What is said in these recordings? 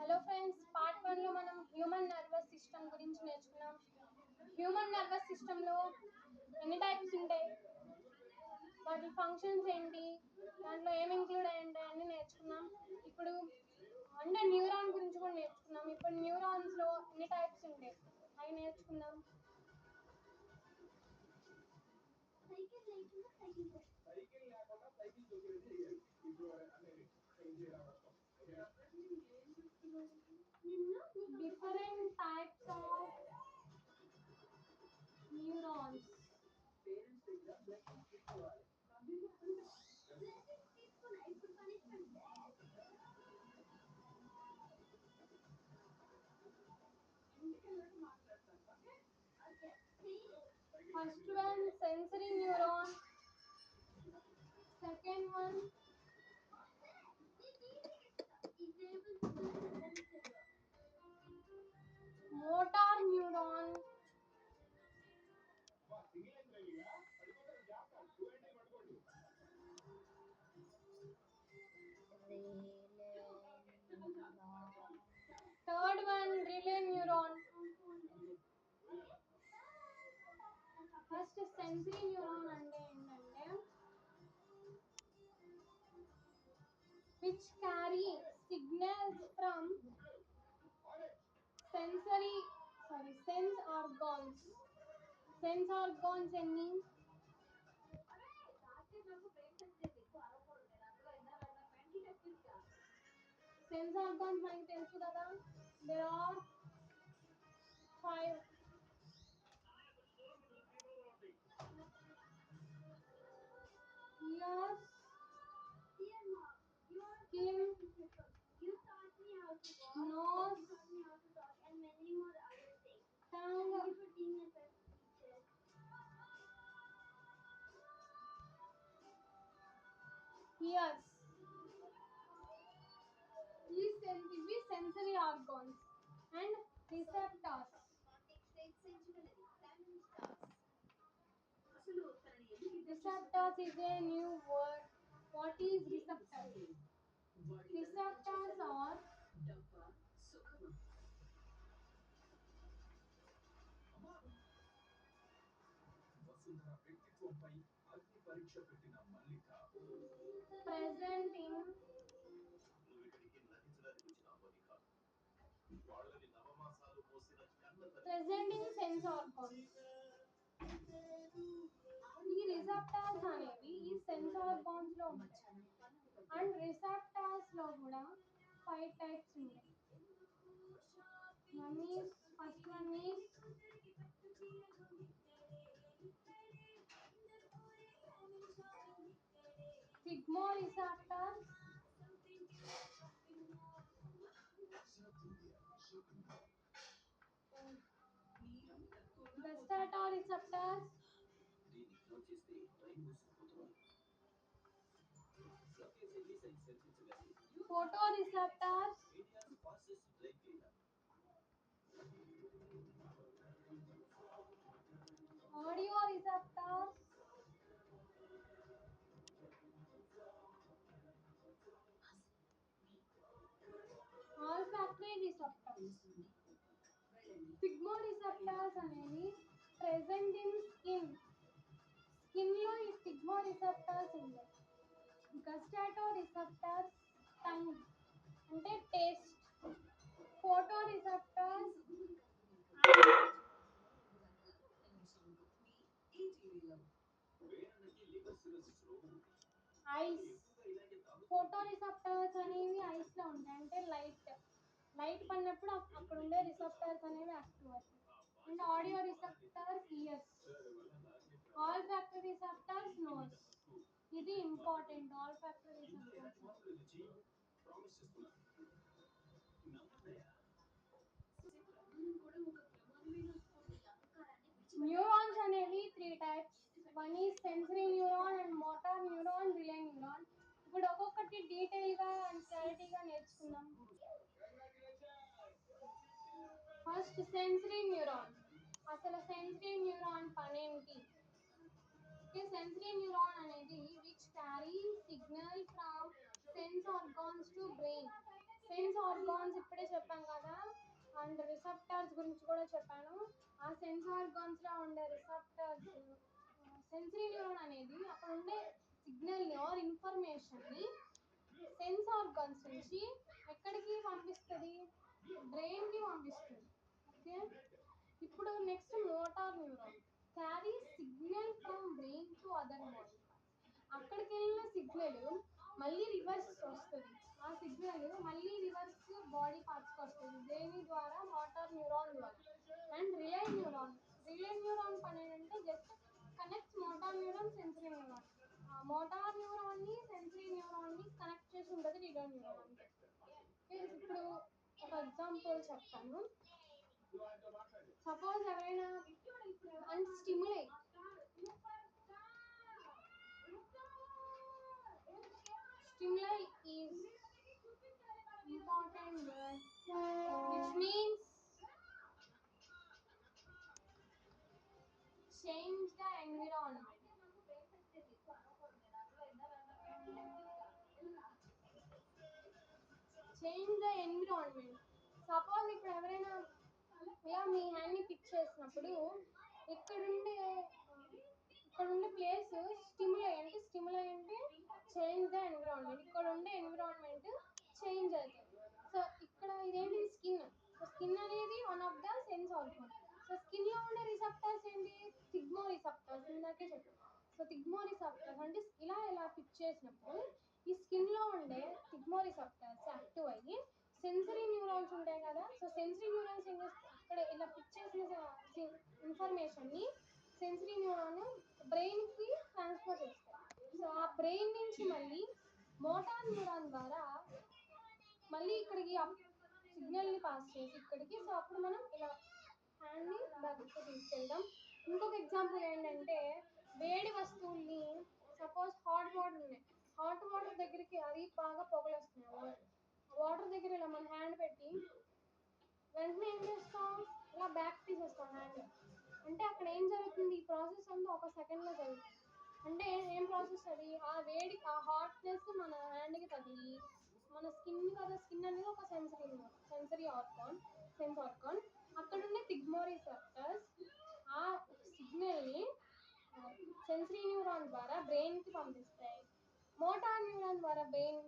Hello friends, part 1 లో మనం human nervous system గురించి నేర్చుకున్నాం. హ్యూమన్ నర్వస్ సిస్టంలో ఎన్ని టైప్స్ ఉంటాయి, వాటి ఫంక్షన్స్ ఏంటి, దాంట్లో ఏమి ఇంక్లూడ్ అయి ఉంటాయి అన్ని నేర్చుకున్నాం. ఇప్పుడు అంటే న్యూరాన్ గురించి కూడా నేర్చుకున్నాం. ఇప్పుడు న్యూరాన్స్లో ఎన్ని టైప్స్ ఉంటాయి అవి నేర్చుకుందాం. Different types of neurons. First one, sensory neuron. Second one, motor neuron. Third one, relay neuron. First, sensory neuron అంటే ఏంటంటే which carry signals from sense organs. Sense organs ఎన్ని? Sense organs మనకి తెలుసు కదా, there are 5. Ears, skin, nose, tongue, ears. ఇవి sensory organs and receptors. Receptors is a new word. What is receptors? Receptors are present in sense organs. ఈ receptors అనేవి ఈ sense organs లో ఉంటాయి. అండ్ రిసెప్టార్స్ లో కూడా 5 టైప్స్ ఉంటాయి. First one is sigmoreceptors, gustatoreceptors, photoreceptors, audioreceptors, olfactory receptors. sigmoreceptors అనేవి present in skin. Skin లో ఈ sigmoreceptors ఉంటాయి. gustatoreceptors టంగ్ అంటే టేస్ట్. photoreceptors eyes. ఫోటోరిసెప్టర్స్ అనేవి ఐస్ లో ఉంటాయి, అంటే లైట్ పడినప్పుడు అక్కడ ఉండే రిసెప్టర్స్ అనేవి యాక్టివ్ అవుతాయి. And audio receptors ears. Olfactory receptors nose. ఇది important, olfactory receptors. Neurons అనేవి 3 types. One is sensory neuron and motor neuron, relay neuron. ఇప్పుడు ఒక్కొక్కటి డీటెయిల్ గా అండ్ క్లారిటీగా నేర్చుకుందాం. First sensory neuron. అసలు సెన్సరీ న్యూరాన్ పనేంటి? సెన్సరీ న్యూరాన్ అనేది which carry signal from sense organs to brain. Sense organs organs ఇప్పుడే చెప్పాం కదా, అండ్ రిసెప్టార్స్ గురించి కూడా చెప్పాను. ఆ సెన్స్ ఆర్గాన్స్ లో ఉండే రిసెప్టార్స్, సెన్సరీ న్యూరాన్ అనేది అక్కడ ఉండే సిగ్నల్ ని ఆర్ ఇన్ఫర్మేషన్ ని సెన్స్ ఆర్గాన్స్ నుంచి ఎక్కడికి పంపిస్తుంది, బ్రెయిన్ కి పంపిస్తుంది. ఓకే, ఇప్పుడు next motor neuron carry signal from brain to other body. అక్కడికి వెళ్ళిన సిగ్నల్ మళ్ళీ రివర్స్ వస్తుంది, ఆ సిగ్నల్ మళ్ళీ రివర్స్ బాడీ పార్ట్స్కి వస్తుంది దేని ద్వారా, మోటార్ న్యూరాన్ ద్వారా. అండ్ రిలే న్యూరాన్ పని ఏంటంటే just connect motor neuron sensory neuron, motor neuron ని సెన్సరీ న్యూరాన్ ని కనెక్ట్ చేసి ఉంటుంది రిలే న్యూరాన్. ఇప్పుడు ఒక ఎగ్జాంపుల్ చెప్తాను. సపోజ్ ఎవరైనా and stimuli is important word which means change the environment. Change the environment. Suppose ఇప్పుడు ఎవరైనా ఇలా మీ హ్యాండ్ ని పిక్ చేసినప్పుడు ఇక్కడ ఉండే ప్లేస్ స్టిమ్యులై అంటే చేంజ్ ద ఎన్విరాన్మెంట్, ఇక్కడ ఉండే ఎన్విరాన్మెంట్ చేంజ్ అవుతుంది. సో ఇక్కడ ఇదేంటి, స్కిన్. సో స్కిన్ అనేది one of the sense organ. So skin లో ఉండే రిసెప్టర్స్ ఏంటి, థిగ్మో రిసెప్టర్స్, ఇందాకే చెప్పాను. సో థిగ్మో రిసెప్టర్స్ అంటే ఇలా పిక్ చేసినప్పుడు ఈ స్కిన్ లో ఉండే థిగ్మో రిసెప్టర్స్ యాక్టివ్ అయ్యి సెన్సరీ న్యూరాన్స్ ఉంటాయి కదా, సో సెన్సరీ న్యూరాన్స్ ఏం చేస్తాయి, అక్కడ ఇలా పిక్ చేసిన ఇన్ఫర్మేషన్ ని సెన్సరీ న్యూరాన్ బ్రెయిన్ కి ట్రాన్స్ఫర్ చేస్తాయి. సో ఆ బ్రెయిన్ నుంచి మళ్ళీ మోటార్ న్యూరాన్ ద్వారా మళ్ళీ ఇక్కడికి సిగ్నల్ ని పాస్ చేసి ఇక్కడికి. సో అప్పుడు మనం ఇలా హ్యాండ్ ని బ్యాక్ తీసుకెళ్తాం. ఇంకొక ఎగ్జాంపుల్ ఏంటంటే, వేడి వస్తువుల్ని సపోజ్ హాట్ వాటర్ ఉన్నాయి, హాట్ వాటర్ దగ్గరికి అది బాగా పొగలు వస్తున్నాయి, వాటర్ దగ్గర ఇలా మన హ్యాండ్ పెట్టి వెంటనే ఏం చేస్తాం, ఇలా బ్యాక్ తీసేస్తాం హ్యాండ్. అంటే అక్కడ ఏం జరుగుతుంది, ఈ ప్రాసెస్ అంతా ఒక సెకండ్లో జరుగుతుంది. అంటే ఏం ప్రాసెస్ అది, ఆ వేడి ఆ హాట్నెస్ మన హ్యాండ్కి తగిలి మన స్కిన్ కదా, స్కిన్ అనేది ఒక సెన్స్ ఆర్గాన్. అక్కడ ఉండే థిగ్మో రిసెప్టర్స్ ఆ సిగ్నల్ని సెన్సరీ న్యూరాన్ ద్వారా బ్రెయిన్కి పంపిస్తాయి, మోటార్ న్యూరాన్ ద్వారా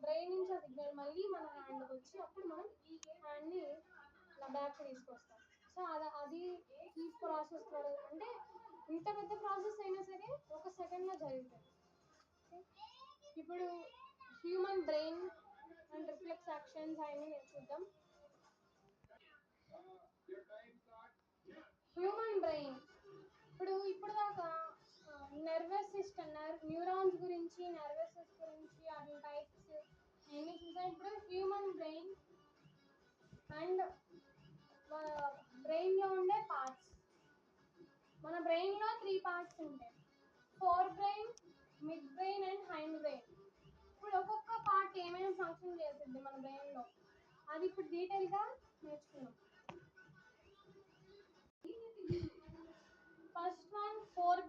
బ్రెయిన్ నుంచి ఆ సిగ్నల్ మళ్ళీ మన హ్యాండ్కి వచ్చి అప్పుడు మనం హ్యాండ్ని ఇలా బ్యాక్ తీసుకొస్తాం. సో అది ఈ ప్రాసెస్ ద్వారా, అంటే ఇంత పెద్ద ప్రాసెస్ అయినా సరే ఒక సెకండ్లో జరుగుతుంది. ఇప్పుడు human brain and reflex actions అన్ని చూద్దాం. హ్యూమన్ బ్రెయిన్ ఇప్పుడు దాకా నర్వస్ సిస్టమ్, న్యూరాన్స్ గురించి, నర్వస్ సిస్టమ్ గురించి, అన్ని టైప్స్ అన్ని చూసాం. ఇప్పుడు హ్యూమన్ బ్రెయిన్ అండ్ బ్రెయిన్ లో ఉండే పార్ట్స్. మన బ్రెయిన్ లో 3 పార్ట్స్ ఉంటాయి, four brain, mid brain and hind brain. ఇప్పుడు ఒక్కొక్క పార్ట్ ఏమేమి ఫంక్షన్ చేస్తుంది మన బ్రెయిన్ లో, అది ఇప్పుడు డీటెయిల్ గా నేర్చుకున్నాం. ఫస్ట్ వన్ ఫోర్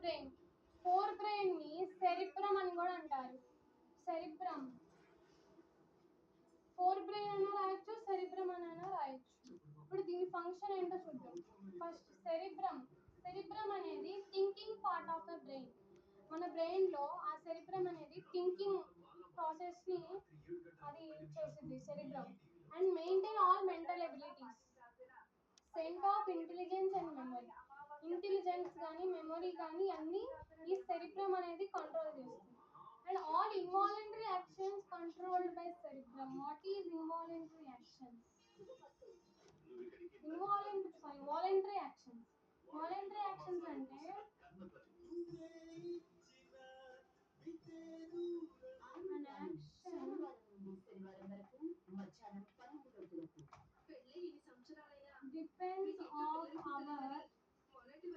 బ్రెయిన్ ని సెరిబ్రమ్ అని కూడా అంటారు. సెరిబ్రమ్, ఫోర్ బ్రెయిన్ అయినా రాయొచ్చు, సెరిబ్రమ్ అని అయినా రాయొచ్చు. ఇప్పుడు దీని ఫంక్షన్ ఏంటో చూద్దాం. ఫస్ట్ సెరిబ్రమ్ అనేది thinking part of the brain. మన బ్రెయిన్ లో ఆ సెరిబ్రమ్ అనేది థింకింగ్ ప్రాసెస్ ని అది చేస్తుంది cerebrum. And maintain all mental abilities, centre of intelligence and memory. Intelligence కానీ మెమరీ కానీ అన్ని ఈ సెరిబ్రమ్ అనేది కంట్రోల్ చేస్తుంది. And all involuntary actions controlled by cerebrum. What is involuntary actions? Voluntary actions. Voluntary actions అంటే an action depends on our thinking process.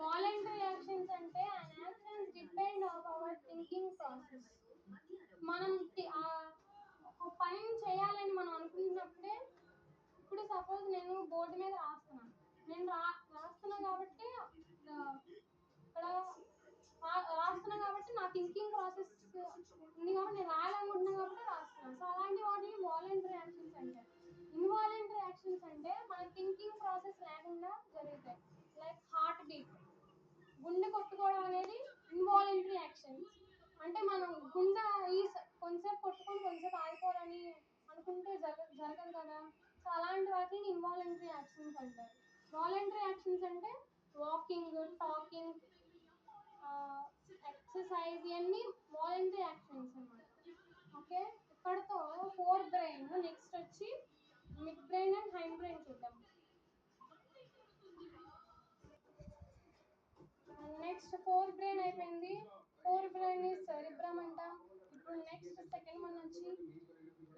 Voluntary actions అంటే an actions depend on our thinking process. మనం ఒక పని చేయాలని మనం అనుకున్నప్పుడే, ఇప్పుడు suppose నేను board మీద రాస్తున్నాను, నేను గుండె కొట్టుకోవడం అనేది ఇన్వాలంటరీ యాక్షన్స్. అంటే మనం గుండె ఈ కొంచెంసేపు కొట్టుకొని కొంచెంసేపు ఆగిపోవాలని అనుకుంటే జరగదు కదా. సో అలాంటి వాటిని ఇన్వాలంటరీ యాక్షన్స్ అంటారు. వాలంటరీ యాక్షన్స్ అంటే వాకింగ్, టాకింగ్, ఎక్సర్సైజ్, ఇవన్నీ వాలంటరీ యాక్షన్స్ అన్నమాట. ఓకే, ఇక్కడతో ఫోర్ బ్రెయిన్. నెక్స్ట్ వచ్చి mid brain and hind brain చూద్దాం. నెక్స్ట్ ఫోర్ బ్రెయిన్ అయిపోయింది. ఫోర్ బ్రెయిన్ ని సెరిబ్రమ్ అంటాం. ఇప్పుడు నెక్స్ట్ సెకండ్ వన్ వచ్చి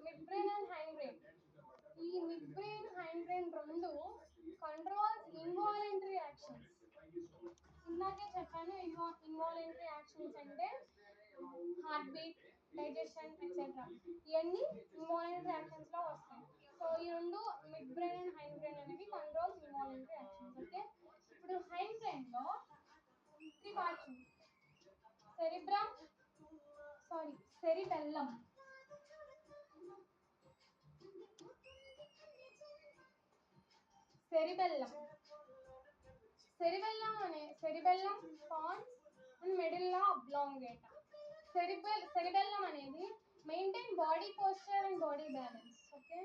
mid brain and hind brain. ఈ మిడ్ బ్రెయిన్, హైండ్ బ్రెయిన్ రెండు కంట్రోల్స్ ఇన్వాలంటరీ యాక్షన్స్. ఇందాకే చెప్పాను ఇన్వాలంటరీ యాక్షన్స్ అంటే హార్ట్ బీట్, డైజెషన్ ఎక్సెట్రా, ఇవన్నీ ఇన్వాలంటరీ యాక్షన్స్ లో వస్తాయి. సో ఈ రెండు mid brain and hind brain అనేవి కంట్రోల్స్ ఇన్వాలంటరీ యాక్షన్స్. ఓకే, ఇప్పుడు హైండ్ బ్రెయిన్ లో three parts: cerebrum, sorry cerebellum, cerebellum cerebellum, pons and medulla oblongata. Cerebellum అనేది maintain body posture and body balance. Okay,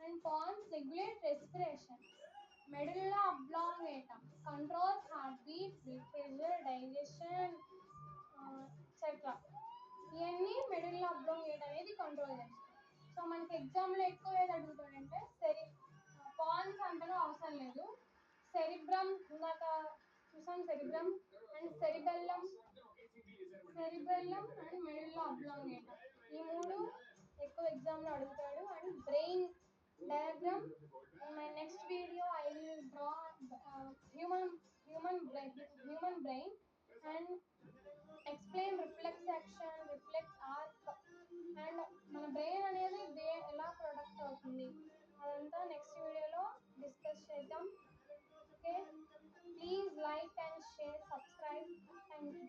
and pons regulate respiration. Medulla oblongata controls heart beat, blood pressure, digestion etcetera. ఇవన్నీ medulla oblongata అనేది control చేస్తాయి. So మనకి ఎగ్జామ్లో ఎక్కువ ఏది అడుగుతాడంటే pans అంతగా అవసరం లేదు. సెరిబ్రమ్ ఇందాక చూసాం, cerebrum and cerebellum and medulla oblongata, ఈ మూడు ఎక్కువ ఎగ్జామ్లో అడుగుతాడు. And brain diagram, in my next video I will draw human brain and explain reflex action, reflex arc, and మన బ్రెయిన్ అనేది ఎలా ప్రొడక్ట్ అవుతుంది అదంతా నెక్స్ట్ వీడియోలో డిస్కస్ చేద్దాం. Okay, please like and share, subscribe. Thank you.